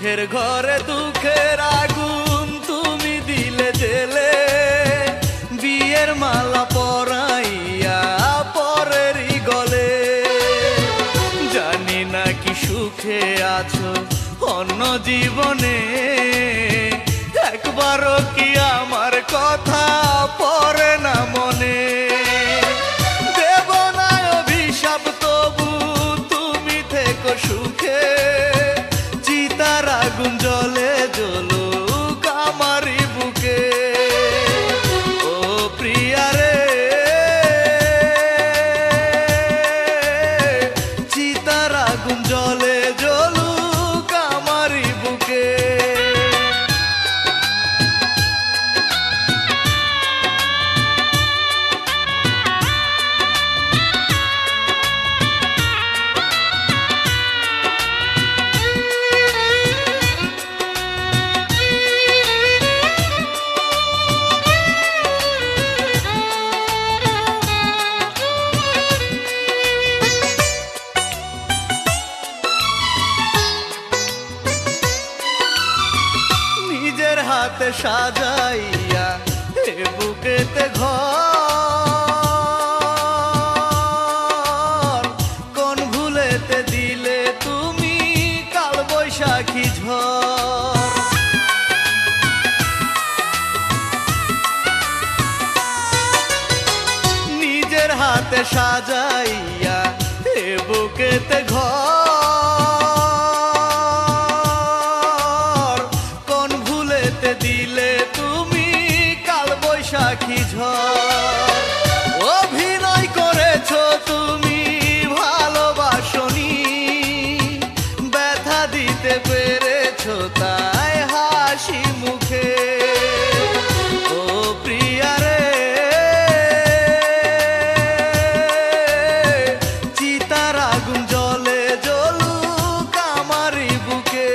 সুখের ঘরে দুঃখের আগুন তুমি দিলে জেলে, বিয়ের মালা পরাইয়া পরেরই গলে। জানি না কি সুখে আছো অন্য জীবনে, একবারও কি আমার কথা পড়ে না মনে। দেব না অভিশাপ তবু তুমি থেকো সুখে, চিতার আগুন জ্বলে জ্বলুক আমারই বুকে। ও প্রিয়া রে, চিতার আগুন জ্বলে জ্বলুক আমারই বুকে। নিজের হাতে সাজাইয়া এ বুকেতে ঘর, কোন ভুলেতে দিলে তুমি কাল বৈশাখী ঝড়। নিজের হাতে সাজাইয়া এ বুকেতে ঘর, কোন ভুলেতে দিলে তুমি কাল বৈশাখী ঝড়। অভিনয় করেছো তুমি ভালোবাসনি, ব্যথা দিতে পেরেছো তাই হাসি মুখে। ও প্রিয়া রে, চিতার আগুন জ্বলে জ্বলুক আমারই বুকে।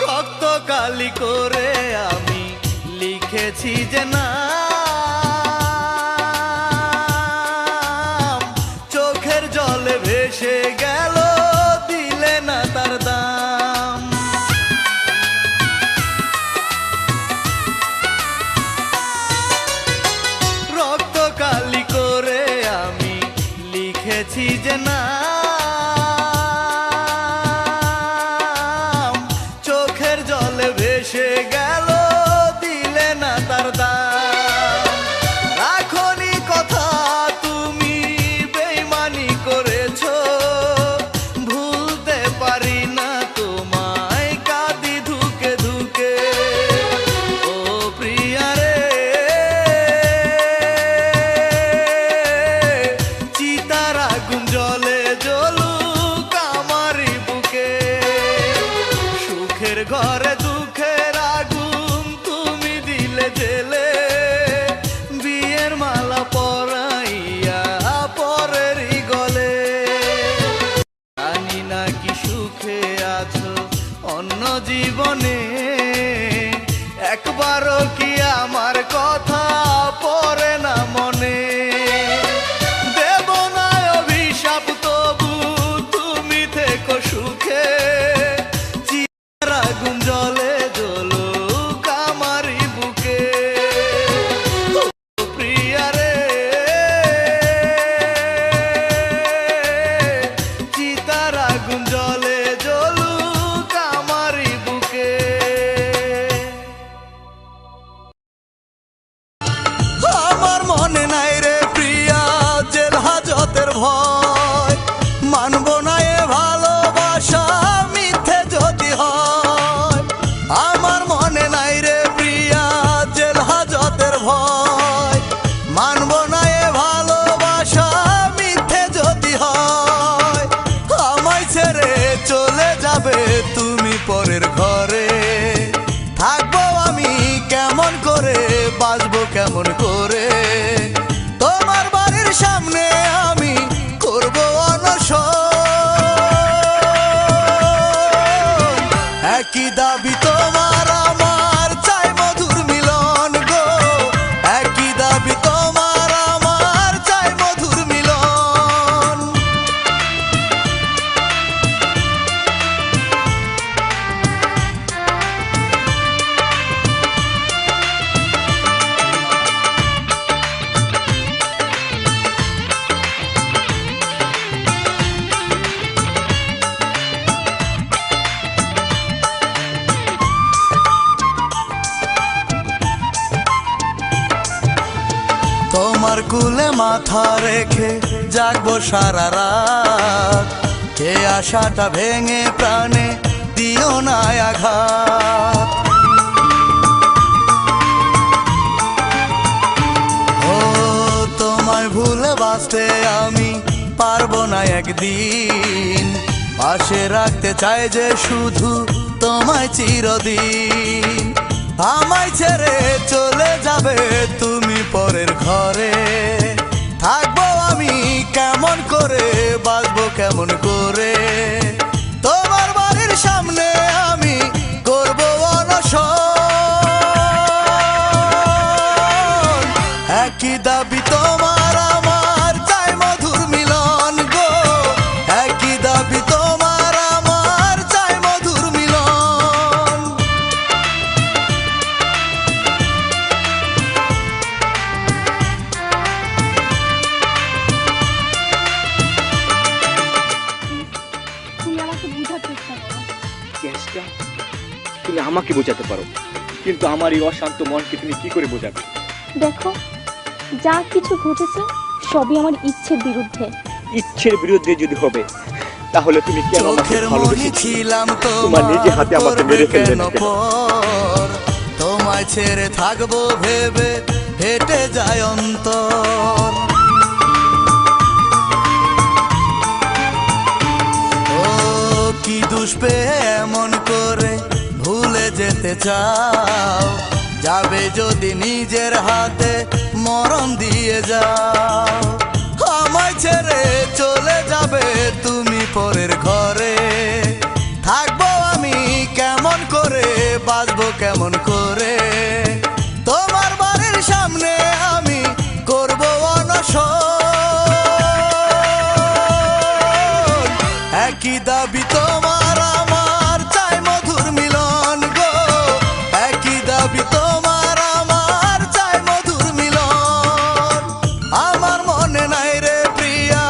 রক্ত কালি করে আমি লিখেছি যে নাম, চোখের জলে ভেসে গেল দিলে না তার দাম। রক্ত কালি করে আমি লিখেছি যে নাম, চোখের জলে ভেসে গেল দিলে না তার দাম। রাখনি কথা তুমি বেইমানি করেছো, ভুলতে পারি না তোমায় কাঁদি ধুকে ধুকে। ও প্রিয়া রে, চিতার আগুন জ্বলে জ্বলুক আমারই বুকে। সুখের ঘরে দুঃখের আগুন তুমি দিলে জেলে, বিয়ের মালা পরাইয়া পরেরই গলে। জানি না কি সুখে আছো অন্য জীবনে, একবারও কি আমার কথা পড়ে না মনে। দেব না অভিশাপ তবু তুমি থেকো সুখে, চিতার আগুন জ্বলে জ্বলুক আমারই বুকে। ও প্রিয়া রে, চিতার আগুন জ্বলে জ্বলুক আমারই বুকে। আমার মনে নাই রে পরের ঘরে। থাকবো আমি কেমন করে, বাঁচবো কেমন করে, তোমার বাড়ির সামনে আমি করবো অনশন। একই দাবি তোমার আমার, চাই মধুর মিলন গো। একই দাবি তোমার আমার, চাই মধুর মিলন। তোমার কুলে মাথা রেখে জাগবো সারা রাত, কে আশাটা ভেঙে প্রাণে দিও না আঘাত। ও তোমায় ভুলে বাঁচতে আমি পারবো না একদিন, পাশে রাখতে চাই যে শুধু তোমায় চিরদিন। আমায় ছেড়ে চলে যাবে তুমি পরের ঘরে। থাকবো আমি কেমন করে, বাঁচবো কেমন করে, তোমার বাড়ির সামনে আমি করবো অনশন। একই দাবি তোমার আমার, চাই মধুর মিলন গো। একই দাবি তোমার আমার, চাই মধুর মিলন। তুমি আমাকে বোঝার চেষ্টা করো। কেসটা তুমি আমাকে বোঝাতে পারো, কিন্তু আমার এই অশান্ত মনকে তুমি কি করে বোঝাবে? দেখো, যা কিছু ঘটেছে সবই আমার ইচ্ছের বিরুদ্ধে। ইচ্ছের বিরুদ্ধে যদি হবে তাহলে তুমি কেন আমাকে চোখের মনি ভালোবেসেছিলে? ছিলাম তোমার নিজে হাতে আমাকে মেরে ফেললে না কেন? পর তোমায় ছেড়ে থাকবো ভেবে হেঁটে যায় অন্তর। ও কি দোষ পেয়ে এমন করে ভুলে যেতে চাও, যাবে যদি নিজের হাতে মরণ দিয়ে যাও। আমায় ছেড়ে চলে যাবে তুমি পরের ঘরে। থাকবো আমি কেমন করে, বাঁচবো কেমন করে, তোমার বাড়ির সামনে আমি করবো অনশন। একই দাবি তোমার আমার, চাই মধুর মিলন গো। একই দাবি তোমার আমার, চাই মধুর মিলন। আমার মনে নাই রে প্রিয়া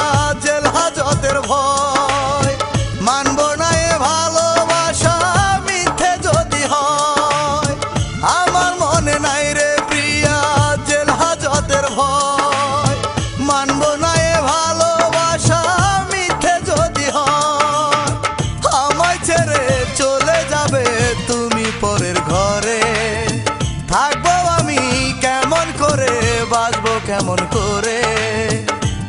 জেল হাজতের ভয়, মানবো না এ ভালোবাসা মিথ্যে যদি হয়। আমার মনে নাই রে প্রিয়া জেল হাজতের ভয়, মানবো না এ ভালোবাসা মিথ্যে যদি হয়। আমায় ছেড়ে চলে যাবে তুমি পরের ঘরে। থাকবো আমি কেমন করে, বাঁচবো কেমন করে,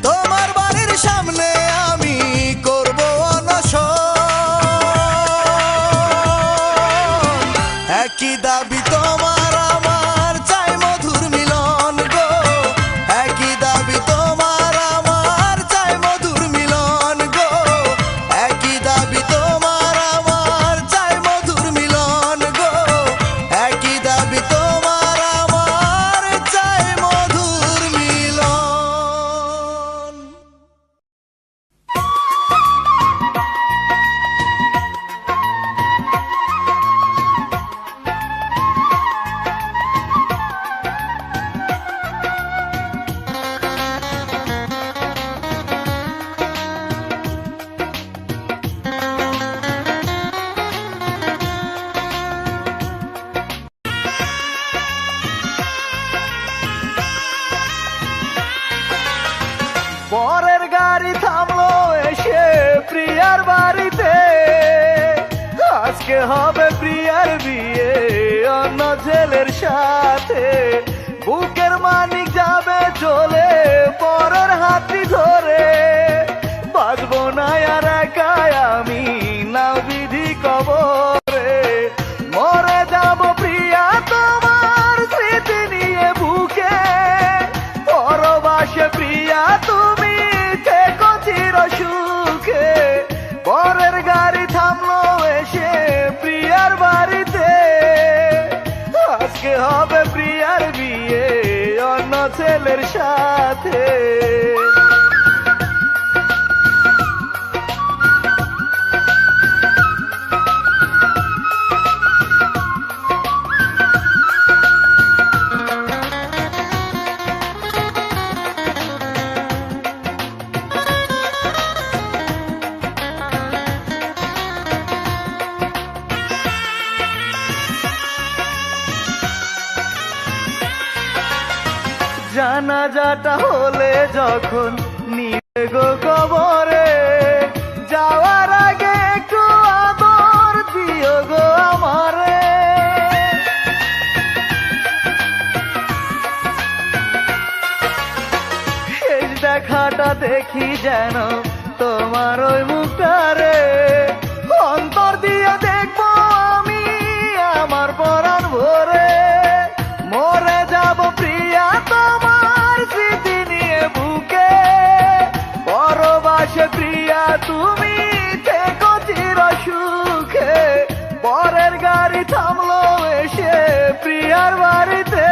তোমার বাড়ির সামনে আমি করবো অনশন। একই দাবি তোমার আমার, চাই মধুর মিলন গো। একই দাবি তোমার আমার, চাই মধুর মিলন গো। একই দাবি তোমার আমার, চাই মধুর মিলন গো। একই দাবি তোমার আমার, চাই মধুর মিলন। পরের গাড়ি থামলো এসে প্রিয়ার বাড়িতে। আজকে হবে প্রিয়ার বিয়ে অন্য ছেলের সাথে। বুকের মানিক যাবে চলে পরের হাতি ধরে। বাঁচবো না আর একাই আমি, নাও বিধি কবরে। ছেলের সাথে। জানাজাটা হলে যখন নিবে গো কবরে, যাওয়ার আগে একটু আদর দিও গো আমারে। শেষ দেখাটা দেখি যেন তোমার ওই মুখটারে, অন্তর দিয়ে দেখবো আমি আমার পরাণ ভরে। মরে যাব প্রিয়া তোমার স্মৃতি নিয়ে বুকে, পরবাসে প্রিয়া তুমি থেকো চির সুখে। পরের গাড়ি থামলো এসে প্রিয়ার বাড়িতে,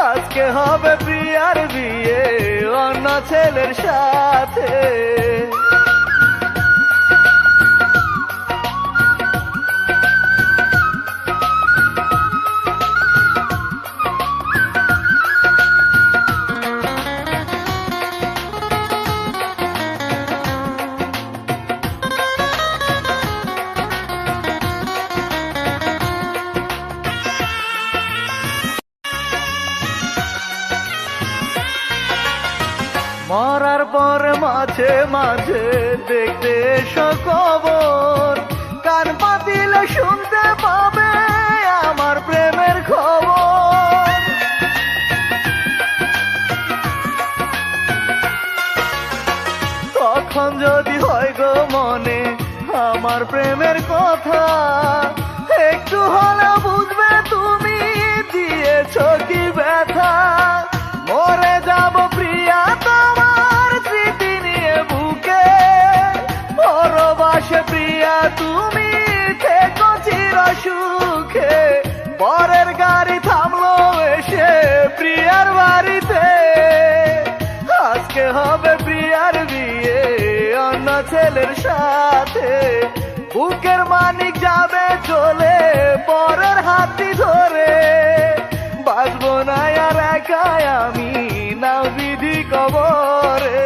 আজকে হবে প্রিয়ার বিয়ে অন্য ছেলের সাথে। মরার পর মাঝে মাঝে দেখতে এসো কবর, কান পাতিলে শুনতে পাবে আমার প্রেমের খবর। তখন যদি হয় গো মনে আমার প্রেমের কথা, একটু হলেও বুঝবে তুমি দিয়েছো কি ব্যথা। মরে যাব প্রিয়া তোমার স্মৃতি নিয়ে বুকে, পরবাসে প্রিয়া তুমি থেকো চির সুখে। পরের গাড়ি থামলো এসে প্রিয়ার বাড়িতে, আজকে হবে প্রিয়ার বিয়ে অন্য ছেলের সাথে। বুকের মানিক যাবে চলে পরের হাতি ধরে, বাঁচবো না আর একাই আমি নাও বিধি কবরে।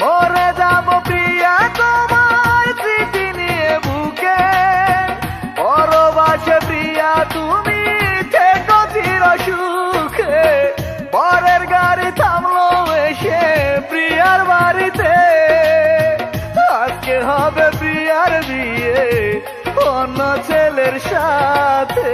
মরে যাব প্রিয়া তোমার স্মৃতি নিয়ে বুকে, পরবাসে প্রিয়া তুমি থেকো চির সুখে। পরের গাড়ি থামলো এসে প্রিয়ার বাড়িতে, আজকে হবে প্রিয়ার বিয়ে অন্য ছেলের সাথে।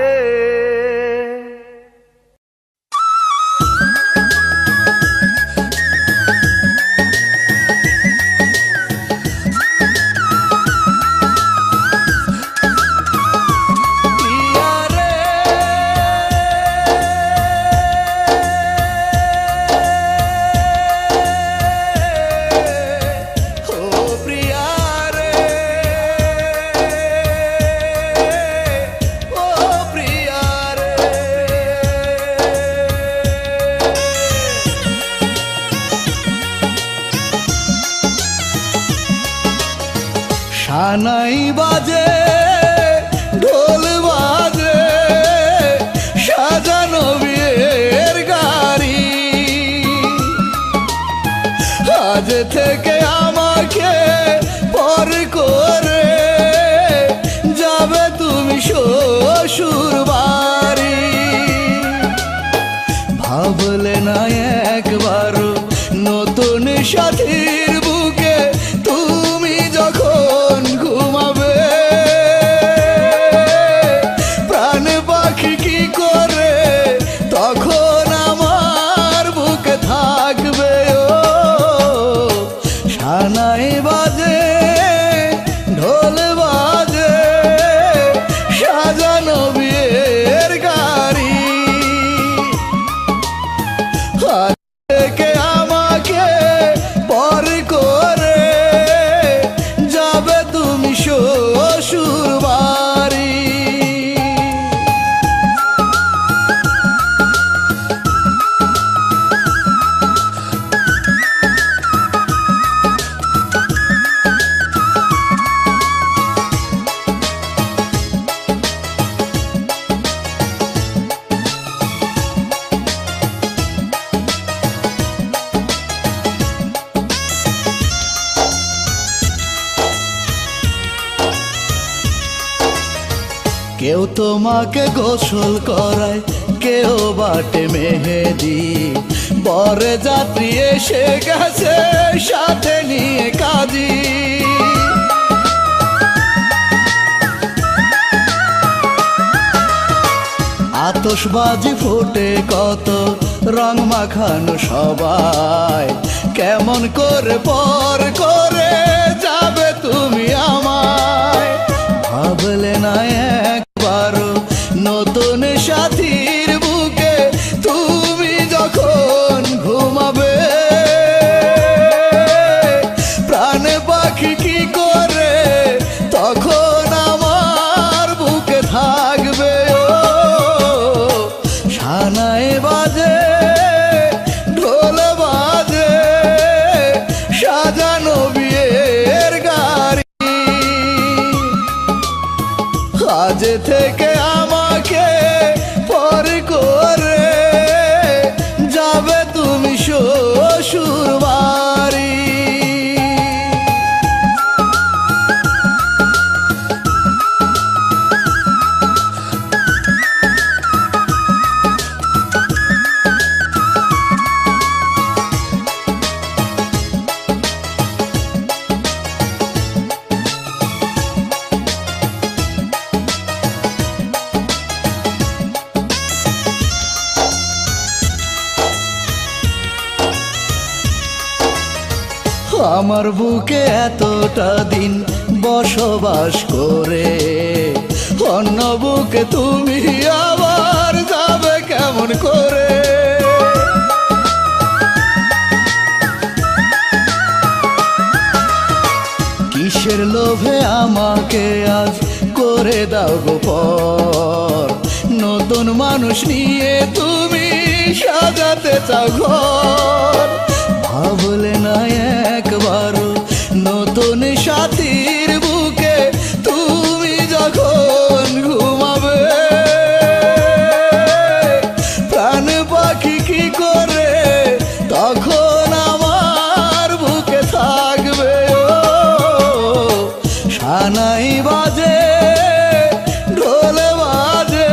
প্রিয়া কেউ তোমাকে গোসল করায়, কেউ বাটে মেহেদি, বরে যাত্রী এসে গেছে সাথে নিয়ে কাজী। আতশবাজি ফুটে কত, রং মাখানো সবাই, কেমন করে পর করে যাবে তুমি আমায়। ভাবলে না একবারও নতুন সাথীর বুকে তুমি যখন ঘুমাবে, প্রাণে পাখি কি করে তখন আমার বুকে থাকবে। সানাই বাজে, ঢোল বাজে, সাজানো বিয়ের গাড়ি, আজ থেকে আমাকে পর করে যাবে তুমি শ্বশুর বাড়ি। আমার বুকে এতটা দিন বসবাস করে অন্য বুকে তুমি আবার যাবে কেমন করে। কিসের লোভে আমাকে আজ করে দাও গো পর, নতুন মানুষ নিয়ে তুমি সাজাতে চাও ঘর। ভাবলে না একবারও নতুন সাথীর বুকে তুমি যখন ঘুমাবে, প্রাণ পাখি কি করে তখন আমার বুকে থাকবে। সানাই বাজে, ঢোল বাজে,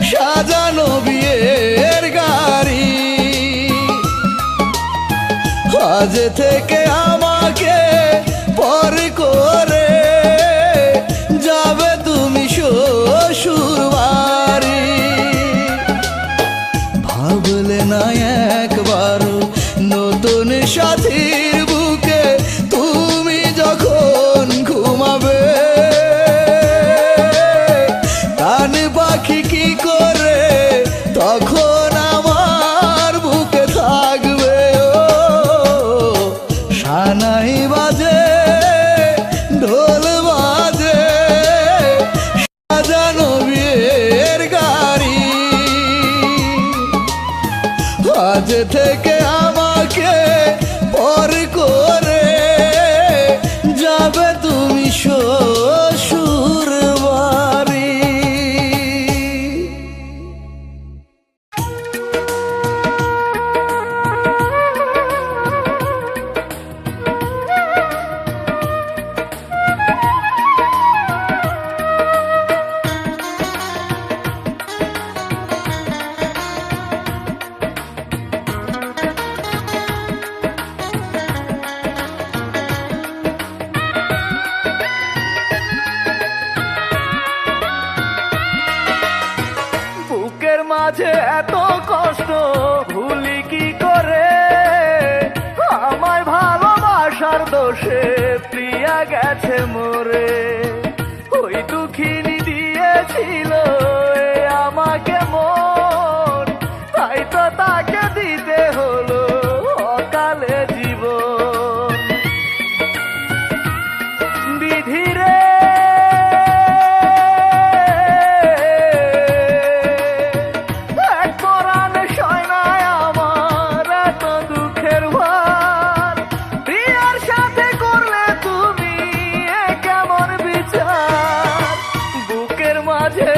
সাজানো বিয়ের গাড়ি, আজ থেকে আমাকে পর করে যাবে তুমি শ্বশুর বাড়ি। ভাবলে না একবার নতুন সাথীর বুকে তুমি যখন ঘুমাবে, কান পাখি কি করে তখন আমার বুকে থাকবে। সানাই বাজে, ঢোল বাজে, সাজানো বিয়ের গাড়ি, আজ থেকে আমাকে পর করে যাবে তুমি শ্বশুর বাড়ি। বুকের মাঝে এত কষ্ট ভুলি কি করে, আমায় ভালোবাসার দোষে প্রিয়া গেছে মরে। ওই দুঃখিনী দিয়েছিল আমাকে মন, তাই তো তাকে দিতে হলো অকালে জীবন। বিধিরে বুকের মাঝে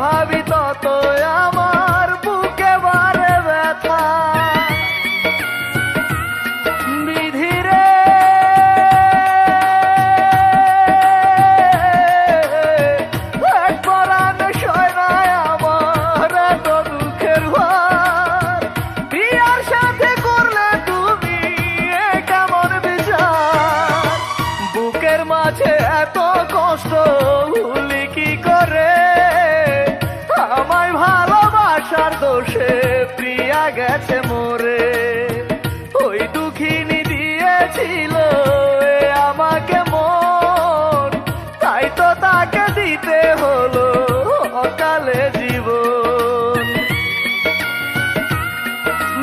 ভাবি তত আমার বুকে বারে ব্যথা। বিধিরে এক পরাণ সয় না আমার এত দুঃখের ভার। বিয়ার সাথে করলে তুমি এ কেমন বিচার? বুকের মাঝে এত কষ্ট ভুলি কি করে? আমায় ভালোবাসার দোষে প্রিয়া গেছে মরে। ওই দুঃখিনী দিয়েছিল এ আমাকে মন, তাই তো তাকে দিতে হলো অকালে জীবন।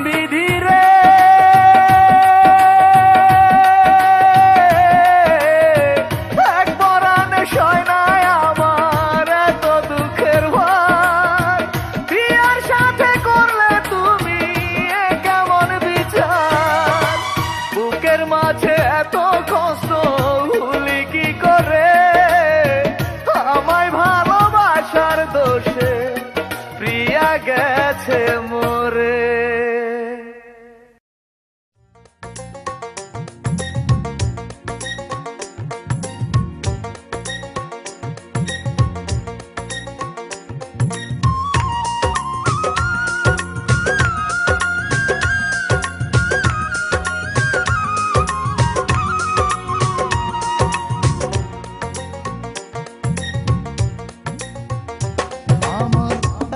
বিধিরে এক পরাণে সয় না আমার এত দুঃখের ভার। বিয়ার সাথে করলে তুমি এ কেমন বিচার? বুকের মাঝে এত কষ্ট ভুলি কি করে? আমায় ভালোবাসার দোষে প্রিয়া গেছে মরে। আমার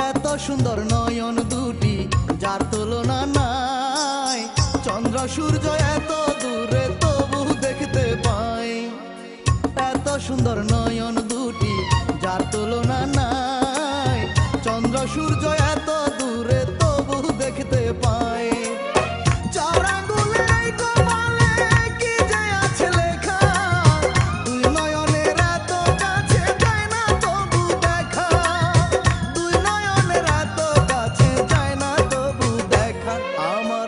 এত সুন্দর নয়ন দুটি যার তুলনা নাই। চন্দ্র সূর্য এত দূরে তবু দেখতে পাই। এত সুন্দর নয়ন দুটি যার তুলনা নাই। চন্দ্র সূর্য এত দূরে তবু দেখতে পাই। চার আঙ্গুলের এই কপালে কি যে আছে লেখা? দুই নয়নের এত কাছে যায় না তবু দেখা। দুই নয়নের এত কাছে যায় না তবু দেখা। আমার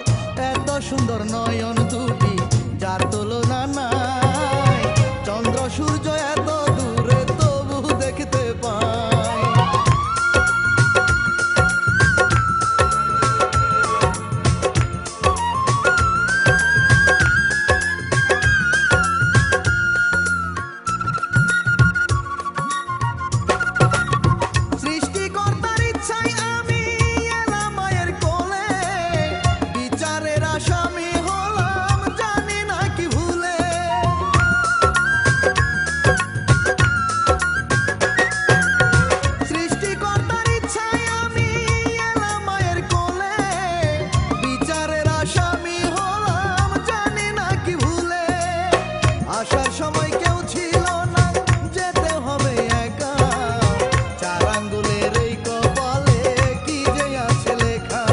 এত সুন্দর নয়ন দুটি যার তুলনা নাই। চন্দ্র সূর্য এত দূরে তবু দেখতে পাই। সৃষ্টিকর্তার ইচ্ছায় আমি এলাম মায়ের কোলে। বিচারের আসামি হলাম জানি না কি ভুলে। সৃষ্টিকর্তার ইচ্ছায় আমি এলাম মায়ের কোলে। বিচারের আসামি হলাম জানি না কি ভুলে। আসার সময় কেউ ছিল না, যেতে হবে একা। চার আঙ্গুলের এই কপালে কি যে আছে লেখা?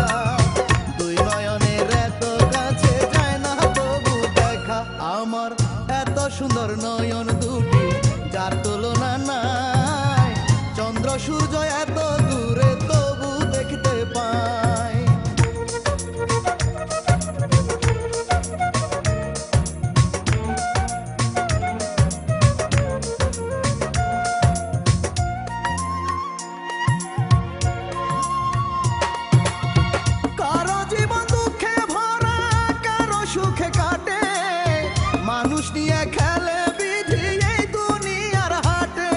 দুই নয়নের এত কাছে যায় না তবু দেখা। আমার এত সুন্দর নয়ন দুটি যার তুলনা নাই। চন্দ্র সূর্য এত দূরে তবু দেখতে পাই। কারো জীবন দুঃখে ভরা, কারো সুখে কাটে। মানুষ নিয়ে খেলে বিধি এই দুনিয়ার হাটে।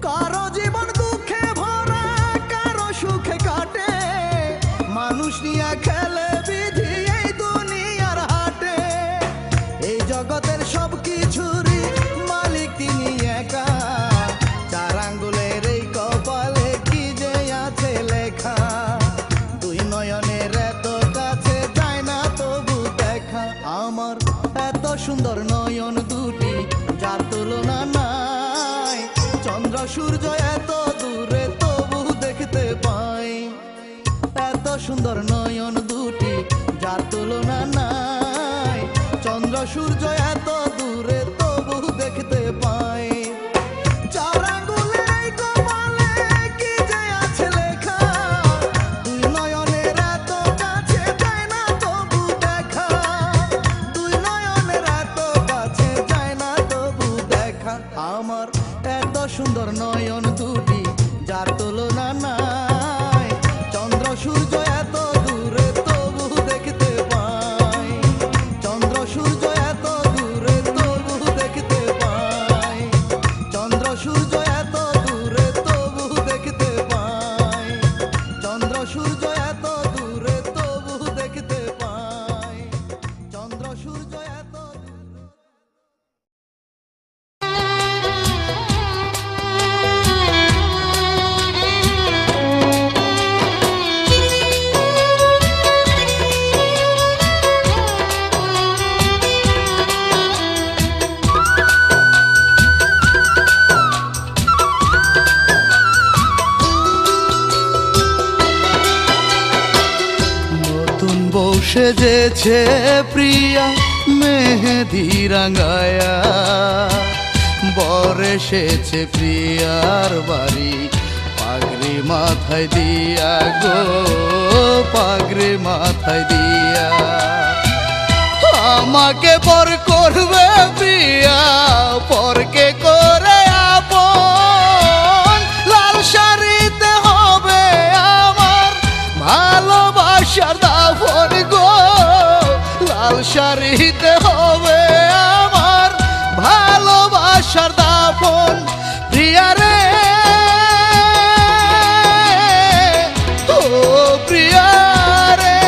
কারো জীবন দুঃখে ভরা, কারো সুখে কাটে। মানুষ নিয়ে খেলে বিধি এই দুনিয়ার হাটে। এই জগতের সব কিছুরই মালিক তিনি একা। চার আঙ্গুলের এই কপালে কি যে আছে লেখা? দুই নয়নের এত কাছে যায় না তবু দেখা। আমার এত সুন্দর নয়ন দুটি যার তুলনা নাই। চন্দ্র সূর্য এত দূরে তবু দেখতে পাই। এত সুন্দর নয়ন দুটি যার তুলনা নাই। চন্দ্র সূর্য এত দূরে তবু দেখতে পাই। চার আঙ্গুলের এই কপালে কি যে আছে লেখা? দুই নয়নের এত কাছে যায় না তবু দেখা। দুই নয়নের এত কাছে যায় না তবু সুন্দর নয়ন দুটি যার তুলনা নাই, চন্দ্র সূর্য এত দূরে তবু দেখতে পাই, চন্দ্র সূর্য এত দূরে তবু দেখতে পাই, চন্দ্র সূর্য এত দূরে তবু দেখতে পাই, চন্দ্র সূর্য এত দূরে তবু দেখতে পাই, চন্দ্র সূর্য এত দূরে। নতুন বউ সেজেছে প্রিয়া মেহেদি রাঙায়া, বর এসেছে প্রিয়ার বাড়ি পাগড়ি মাথায় দিয়া গো, পাগড়ি মাথায় দিয়া। আমাকে পর করবে প্রিয়া পরকে করে আপন, লাল শাড়িতে হবে আমার ভালোবাসার দাফন গো, লাল শাড়িতে হবে আমার ভালোবাসার দাফন। প্রিয়া রে ও প্রিয়া রে,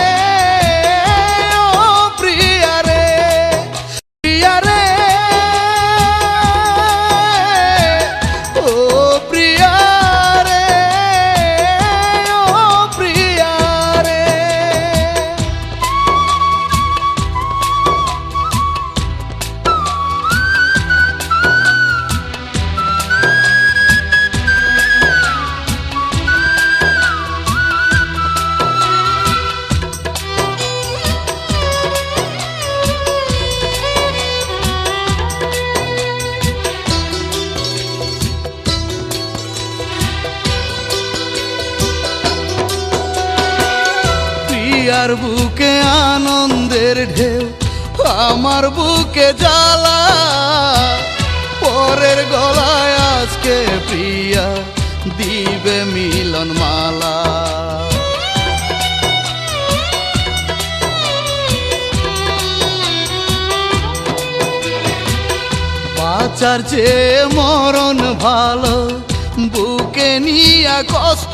ও প্রিয়া রে, প্রিয়া রে ও প্রিয়া রে, ও প্রিয়া রে। প্রিয়ার বুকে আনন্দের ঢেউ, আমার বুকে জ্বালা, পরের গলায় আজকে প্রিয়া দিবে মিলন মালা। বাঁচার চেয়ে মরণ ভালো, বুকে নিয়া কষ্ট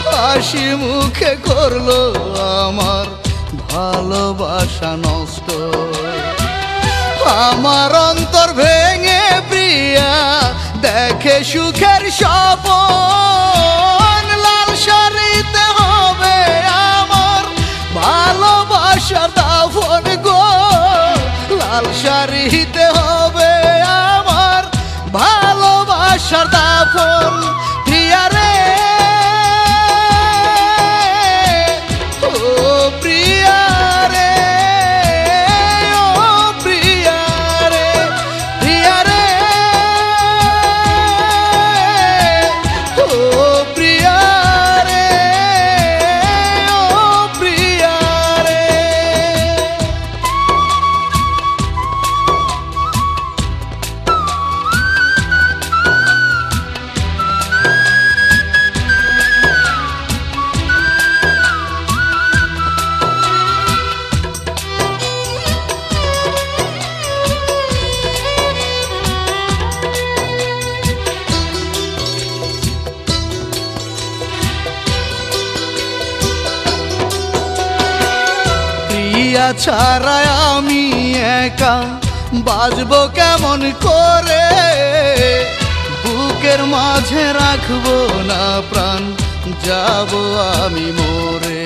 হাসি মুখে করলো আমার ভালোবাসা নষ্ট। আমার অন্তর ভেঙে প্রিয়া দেখে সুখের স্বপন, লাল শাড়িতে হবে আমার ভালোবাসার দাফন গো, লাল শাড়িতে হবে আমার ভালোবাসার দাফন। প্রিয়া রে ও প্রিয়া রে, ও প্রিয়া রে, প্রিয়া রে ও প্রিয়া রে, ও প্রিয়া রে। প্রিয়া ছাড়া আমি একা বাজবো কেমন করে, বুকের মাঝে রাখবো না প্রাণ, যাব আমি মরে।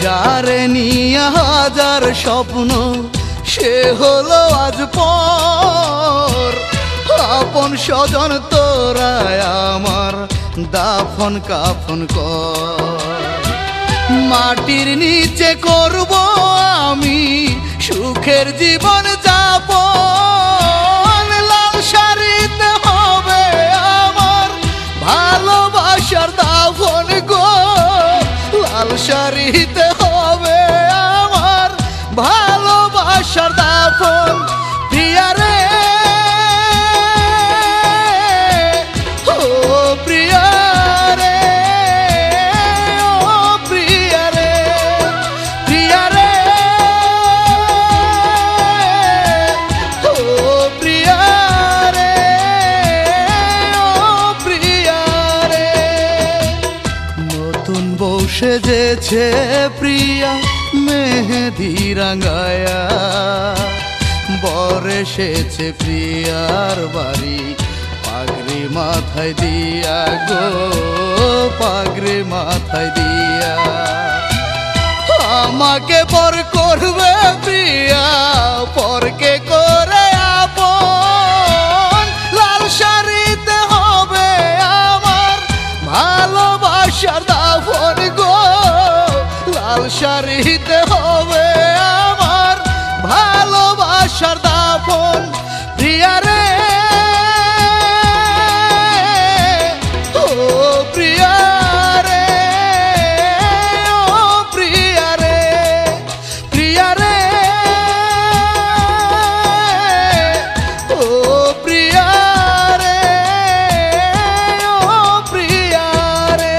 যারে নিয়ে হাজার স্বপ্ন সে হলো আজ পর, আপন স্বজন তোরায় আমার দাফন কাফন কর। মাটির নিচে করব আমি সুখের জীবন যাপন, লাল শাড়িতে হবে আমার ভালোবাসার দাফন গো, লাল শাড়িতে হবে আপন প্রিয়া রে, ও প্রিয়া রে, ও প্রিয়া রে, প্রিয়া রে, ও প্রিয়া রে, ও প্রিয়া রে। নতুন বউ সেজেছে প্রিয়া মেহেদি রাঙায়া, বর এসেছে প্রিয়ার বাড়ি পাগড়ি মাথায় দিয়া গো, পাগড়ি মাথায় দিয়া। আমাকে পর করবে প্রিয়া, পরকে করে আপন, লাল শাড়িতে হবে আমার ভালোবাসার দাফন গো, লাল শাড়িতে হবে আমার ভালোবাসার দাফন প্রিয়া রে, ও প্রিয়া রে, ও প্রিয়া রে, প্রিয়া রে, ও প্রিয়া রে, ও প্রিয়া রে।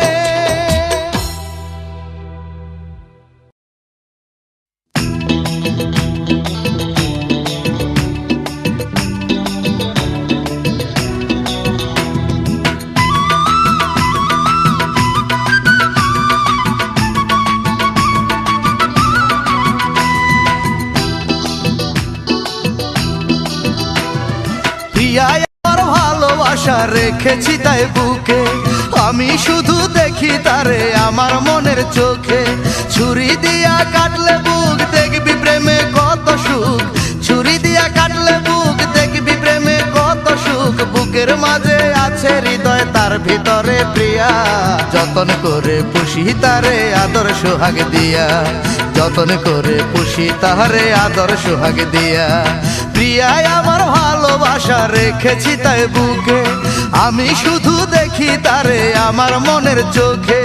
প্রিয়ায় আমার ভালোবাসা রেখেছি তাই বুকে, আমি শুধু দেখি তারে আমার মনের চোখে। ছুরি দিয়া কাটলে বুক দেখবি প্রেমে কত সুখ, ছুরি দিয়া কাটলে বুক দেখবি প্রেমে কত সুখ। বুকের মাঝে আছে হৃদয় তার ভিতরে প্রিয়া, যতন করে পুষি তারে আদর সোহাগ দিয়া, যতন করে পুষি তারে আদর সোহাগ দিয়া। প্রিয়ায় আমার ভালোবাসা রেখেছি তাই বুকে, আমি শুধু দেখি তারে আমার মনের চোখে।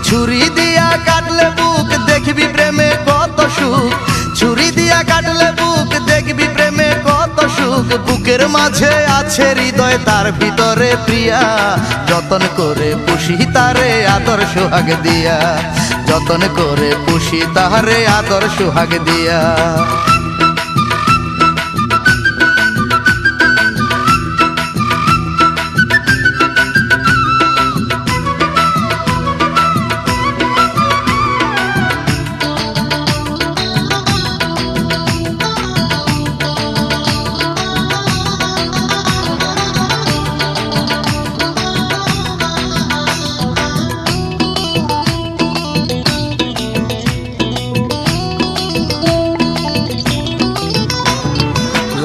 ছুরি দিয়া কাটলে বুক দেখবি প্রেমে কত সুখ, ছুরি দিয়া কাটলে বুক দেখবি প্রেমে কত সুখ। বুকের মাঝে আছে হৃদয় তার ভিতরে প্রিয়া, যতন করে পুষি তারে আদর সোহাগ দিয়া, যতন করে পুষি তারে আদর সোহাগ দিয়া।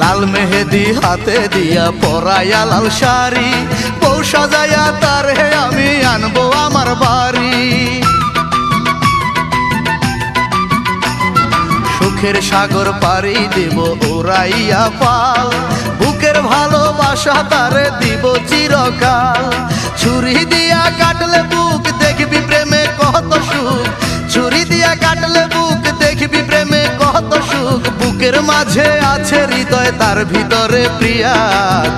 লাল মেহেদি হাতে দিয়া পরাইয়া লাল শাড়ি, বউ সাজাইয়া তারে আমি আনবো আমার বাড়ি। সুখের সাগর পাড়ি দিব ওরাইয়া পাল, বুকের ভালোবাসা তারে দিব চিরকাল। ছুরি দিয়া কাটলে বুক দেখবি প্রেমে কত সুখ, ছুরি দিয়া কাটলে বুক দেখবি প্রেমে কত সুখ। বুকের মাঝে আছে হৃদয় তার ভিতরে প্রিয়া,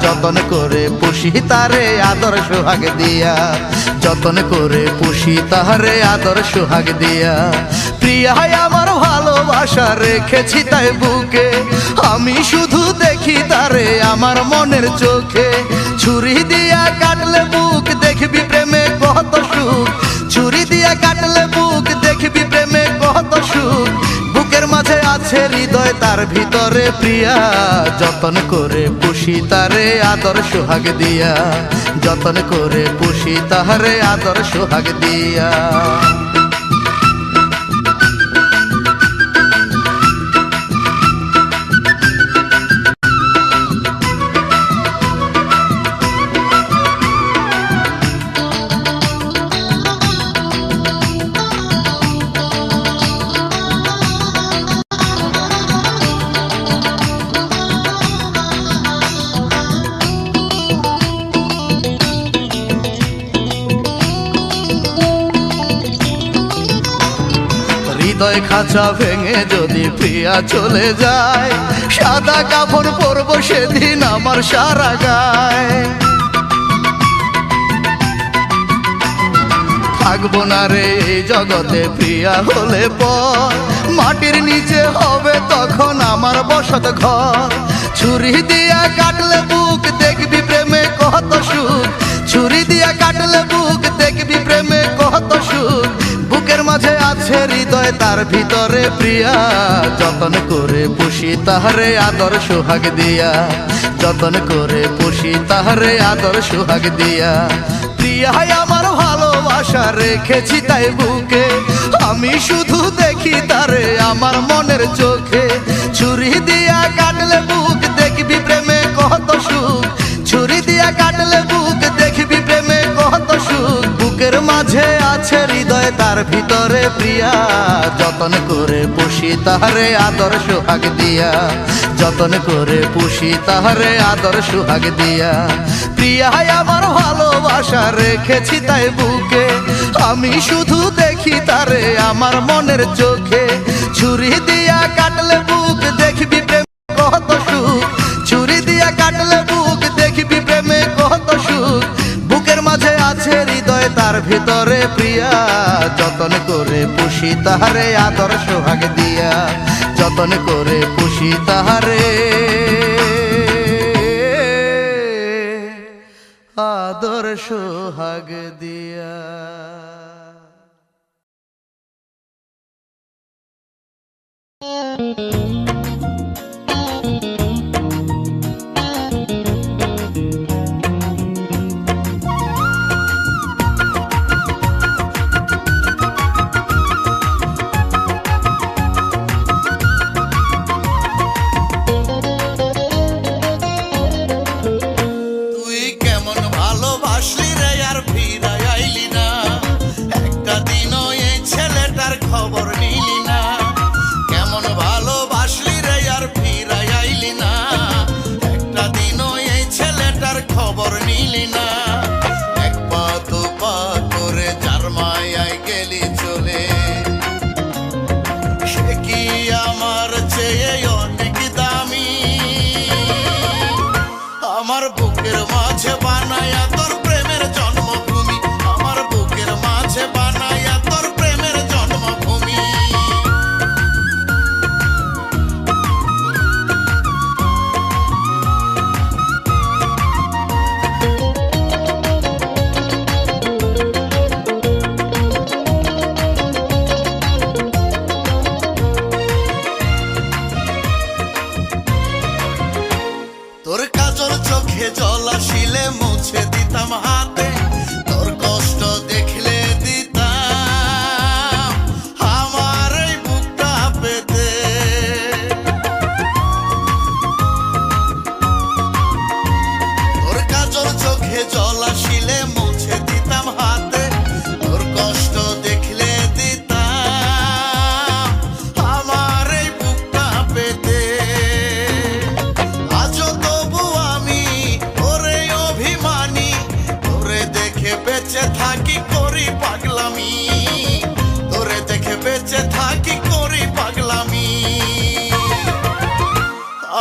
যতন করে পুষি তারে আদর সোহাগ দিয়া, যতন করে পুষি তারে আদর সোহাগ দিয়া। প্রিয়ায় আমার ভালোবাসা রেখেছি তাই বুকে, আমি শুধু দেখি তারে আমার মনের চোখে। ছুরি দিয়া কাটলে বুক দেখবি প্রেমে কত সুখ, ছুরি দিয়া কাটলে বুক দেখবি প্রেমে কত সুখ। বুকের মাঝে আছে হৃদয় তার ভিতরে প্রিয়া, যতন করে পুষি তারে আদর সোহাগ দিয়া, যতন করে পুষি তারে আদর সোহাগ দিয়া। হৃদয় খাঁচা ভেঙে যদি প্রিয়া চলে যায়, সাদা কাপড় পরবো সেদিন আমার সারা গায়। থাকবো না রে এই জগতে প্রিয়া হলে পর, মাটির নিচে হবে তখন আমার বসত ঘর। ছুরি দিয়া কাটলে বুক দেখবি প্রেমে কত সুখ, ছুরি দিয়া কাটলে বুক দেখবি প্রেমে কত সুখ। বুকের মাঝে আছে হৃদয় তার ভিতরে প্রিয়া, যতন করে পুষি তাহারে আদর সোহাগ দিয়া, যতন করে পুষি তাহারে আদর সোহাগ দিয়া। প্রিয়াই আমার ভালোবাসা রেখেছি তাই বুকে, আমি শুধু দেখি তারে আমার মনের চোখে। ছুরি দিয়া কাটলে বুক দেখবি প্রেমে কত সুখ, ছুরি দিয়া কাটলে বুক দেখবি প্রেমে কত সুখ। বুকের মাঝে আছে হৃদয় তার ভিতরে প্রিয়া, যতন করে পুষি তাহারে আদর সোহাগ দিয়া, যতন করে পুষি তাহারে আদর সোহাগ দিয়া। প্রিয়াই আমার ভালোবাসা রেখেছি তাই বুকে, আমি শুধু দেখি তারে আমার মনের চোখে। ছুরি দিয়া কাটলে বুক দেখবি প্রেমে কত সুখ, ছুরি দিয়া কাটলে বুক দেখবি প্রেমে কত সুখ। বুকের মাঝে আছে হৃদয় তার ভিতরে প্রিয়া, যতন করে পুষি তাহারে আদর সোহাগ দিয়া, যতন করে পুষি তাহারে আদর সোহাগ দিয়া।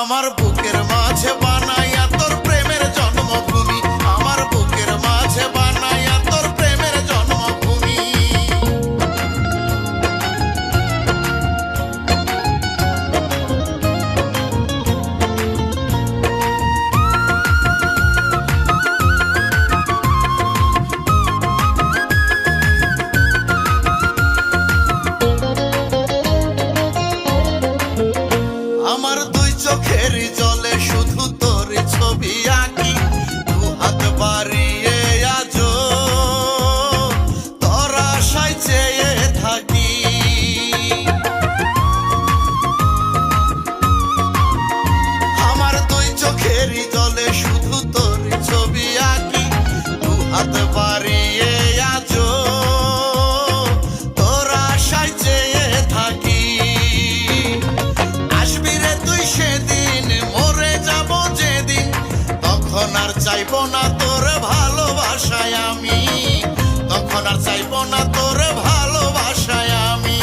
আমার বুকের মাঝে বানাইয়া তোর প্রেমের জন্মভূমি, আমার বুকের মাঝে বানাইয়া তোর প্রেমের জন্মভূমি। আমার দুই চোখের জলে শুধু তোর ছবি আঁকি, দু হাত বাড়িয়ে আজো তোর আশায় চেয়ে থাকি। আমার দুই চোখের জলে শুধু তোর ছবি আঁকি, দু হাত বাড়িয়ে আজো তোর আশায় চেয়ে থাকি। সেদিন মরে যাব যেদিন, তখন আর চাইব না তোর ভালোবাসায় আমি, তখন আর চাইব না তোর ভালোবাসায় আমি।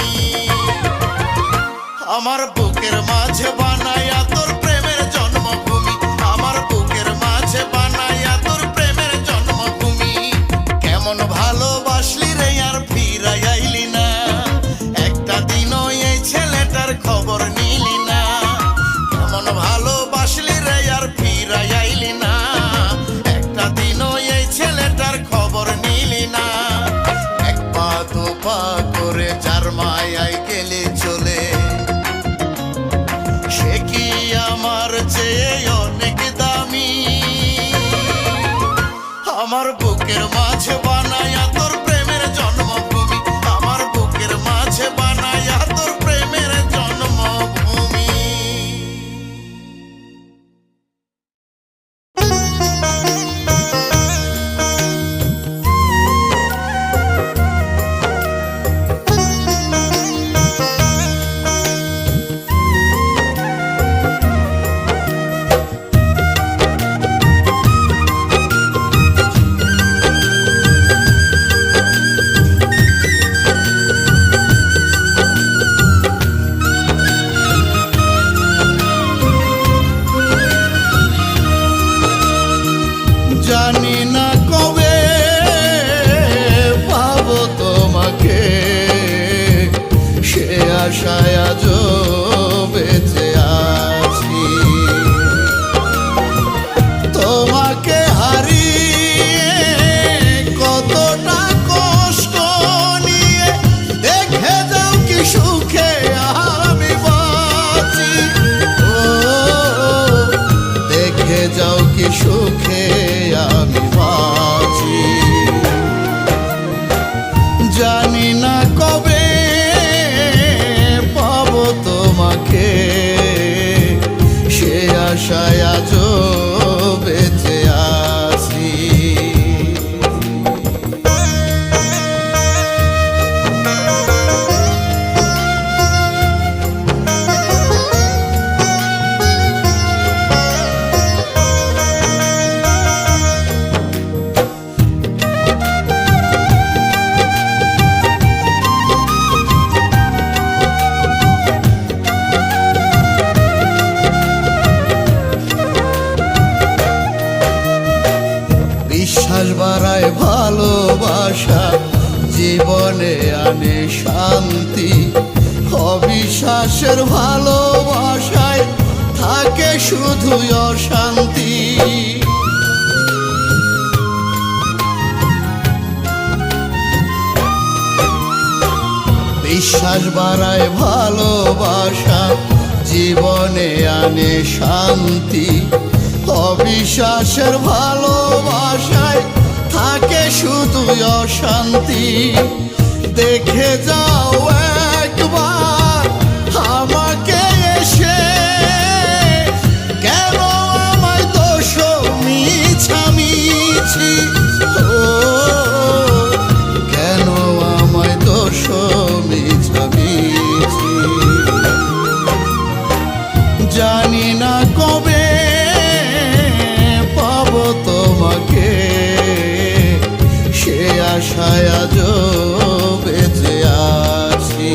আমার বুকের মাঝে বানাইয়া তোর প্রেমের জন্মভূমি, আমার বুকের মাঝে বানাইয়া তোর প্রেমের জন্মভূমি। কেমন ভালোবাসলি রে আর ফিরাই আইলি না, একটা দিনও এই ছেলেটার খবর নিলি না। কেমন ভালোবাসলি রে আর ফিরাই আইলি না, একটা দিনও এই ছেলেটার খবর নিলি না। এক পা দু পা করে যার মায়ায় গেলে চলে, সে কি আমার চেয়ে অনেক দামি। আমার বুকের মাঝে বানাইয়া তোর প্রেমের জন্মভূমি, আমার বুকের মাঝে বানাইয়া তোর প্রেমের জন্মভূমি। জানি না কবে পাবো তোমাকে, সে আশায় আজও বেঁচে আছি। তোমাকে হারিয়ে কতটা কষ্ট নিয়ে, দেখে যাও কি সুখে আমি বাঁচি। ও দেখে যাও কি সুখে আমি বাঁচি। জানি না কবে পাবো তোমাকে, সে আশায় আজও বেঁচে আছি। বিশ্বাস বাড়ায় ভালোবাসা, জীবনে আনে শান্তি। অবিশ্বাসের ভালোবাসায় থাকে শুধু অশান্তি। বিশ্বাস বাড়ায় ভালোবাসা, জীবনে আনে শান্তি। অবিশ্বাসের ভালোবাসায় থাকে শুধু অশান্তি। দেখে যাও একবার আমাকে এসে, কেন আমায় দোষ মিছামিছি। ও কেন আমায় দোষ মিছামিছি। জানি না কবে পাবো তোমাকে, সে আশায় আজও বেঁচে আছি।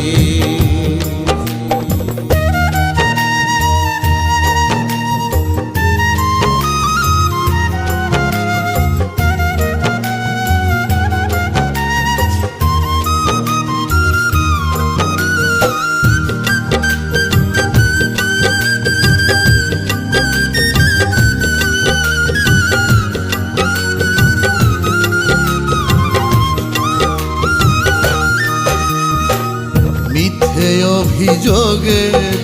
মিথ্যে অভিযোগে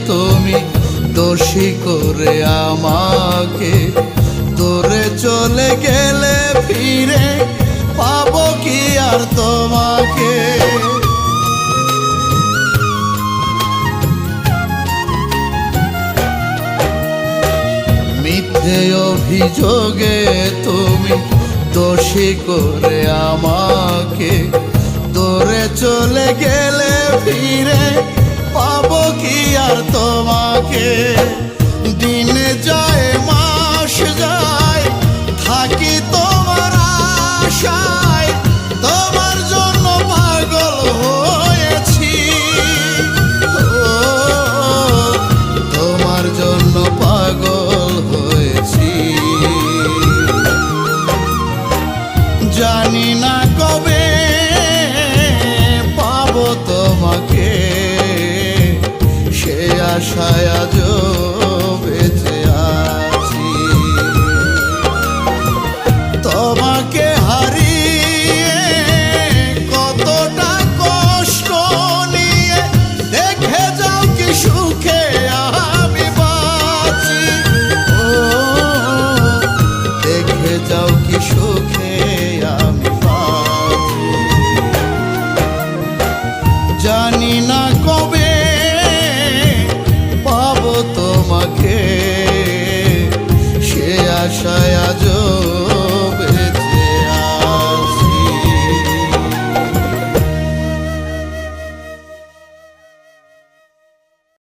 তুমি দোষী করে আমাকে, দূরে চলে গেলে ফিরে পাবো কি আর তোমাকে। মিথ্যে অভিযোগে তুমি দোষী করে আমাকে, দূরে চলে গেলে ফিরে পাবো কি আর তোমাকে। দিন যায় মাস যায়, থাকি তোমার আশায়, তোমার জন্য পাগল হয়েছি। ও তোমাকে সে আশায় আজও